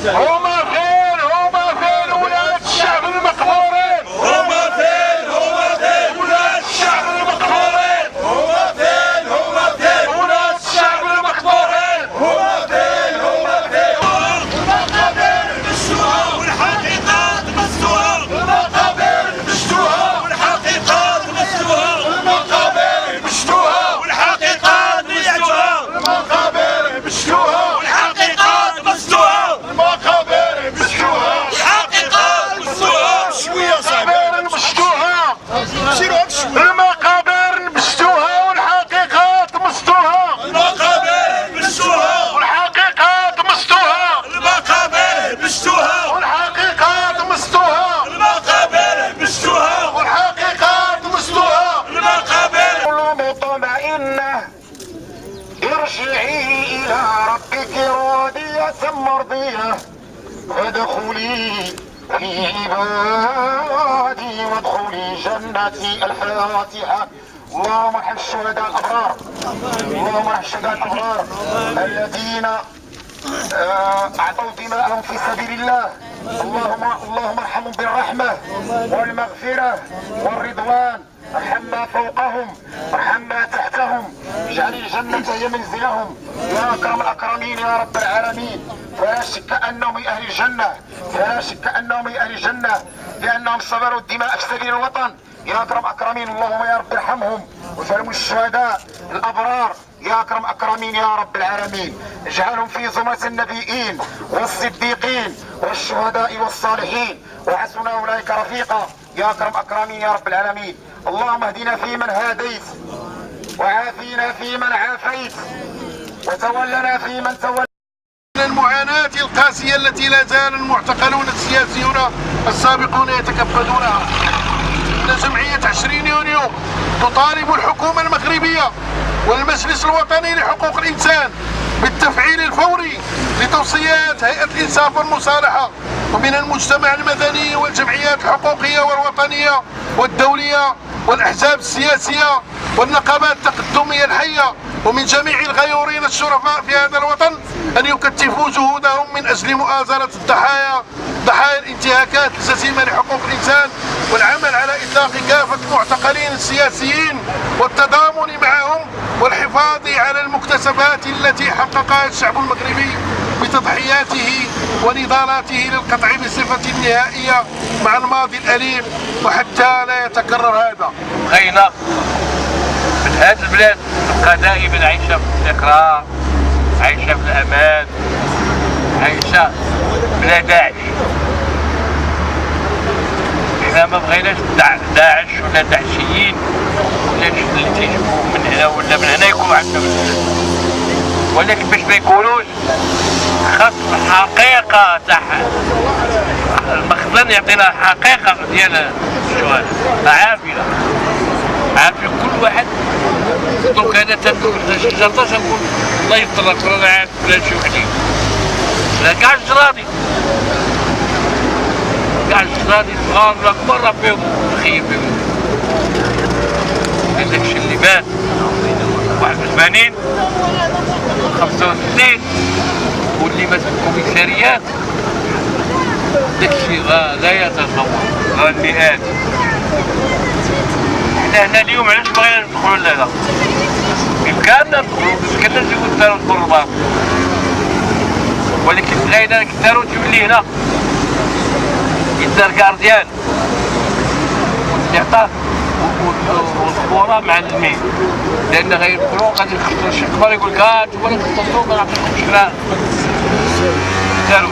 هما فين ولاد الشعب المقهورين؟ هما فين ولاد الشعب المقهورين؟ هما فين ولاد الشعب المقهورين؟ هما فين المقابر مشوها والحقيقة تمسوها. المقابر مشتوها والحقيقة تمسوها. المقابر مشتوها والحقيقة تمسوها. المقابر مشتوها والحقيقة تمسوها. المقابر مشتوها والحقيقة تمسوها. شوية صاحبي مشتوها المقابر مشتوها والحقيقة مستوها المقابر مشوها. والحقيقة مستوها المقابر مشوها. والحقيقة مستوها المقابر مشوها. والحقيقة مستوها المقابر مطمئنة ارجعي إلى ربك راضية مرضية وادخلي في عبادي وادخلي جنتي. الفاتحة. اللهم ارحم الشهداء الأبرار، اللهم ارحم الشهداء الأبرار الذين أعطوا دماءهم في سبيل الله. اللهم ارحمهم بالرحمة والمغفرة والرضوان. ارحم ما فوقهم، ارحم ما تحتهم، اجعل الجنة هي منزلهم يا أكرم الأكرمين يا رب العالمين. فلا شك أنهم من أهل الجنة، فلا شك أنهم من أهل الجنة لأنهم صبروا الدماء في سبيل الوطن يا أكرم أكرمين. اللهم يا رب ارحمهم واجعلهم الشهداء الأبرار يا أكرم أكرمين يا رب العالمين. اجعلهم في زمرة النبيين والصديقين والشهداء والصالحين وحسن أولئك رفيقا يا أكرم أكرمين يا رب العالمين. اللهم اهدنا فيمن هاديت وعافينا فيمن عافيت وتولنا فيمن توليت. المعاناة القاسية التي لا زال المعتقلون السياسيون السابقون يتكبدونها. إن جمعية 20 يونيو تطالب الحكومة المغربية والمجلس الوطني لحقوق الإنسان بالتفعيل الفوري لتوصيات هيئة الإنصاف والمصالحة ومن المجتمع المدني والجمعيات الحقوقية والوطنية والدولية والأحزاب السياسية والنقابات التقدمية الحية ومن جميع الغيورين الشرفاء في هذا الوطن أن يكثفوا جهودهم من أجل مؤازرة ضحايا الانتهاكات الجسيمة لحقوق الإنسان والعمل على إطلاق كافة المعتقلين السياسيين والتضامن معهم والحفاظ على المكتسبات التي حققها الشعب المغربي بتضحياته ونضالاته للقطع بصفة نهائية مع الماضي الأليم وحتى لا يتكرر هذا. بغينا من هذه البلاد تبقى دائما عايشة في الاستقرار، عايشة في الأمان، عايشة بلا داعش. احنا ما بغيناش داعش ولا داعشيين ولا اللي تيجوا من هنا ولا من هنا يكونوا عندنا ولكن باش ما يكونوش خاص الحقيقة تاع المخزن يعطينا حقيقة ديال الشهداء عافية كل واحد. دونك انا تنقول الجرطاس نقول الله يفطرك رانا عارف ولا شي وحدين لا كاع الجرادي صغار مرة فيهم تخيل فيهم داكشي اللي بان 81 65 واللي مات في الكوميساريات داكشي لا يتصور المئات. حنا هنا اليوم علاش بغينا ندخلوا لهذا؟ بإمكاننا ندخلوا بإمكاننا نجيبو الدار القربان ولكن بغينا نكثروا تولي هنا يدار كارديان والثقة والخبراء معلمين لأن غيدخلوا غادي يخصو شي كبار يقول لك انتوما اللي خصصتو ما نعطيكمش كلام. داروا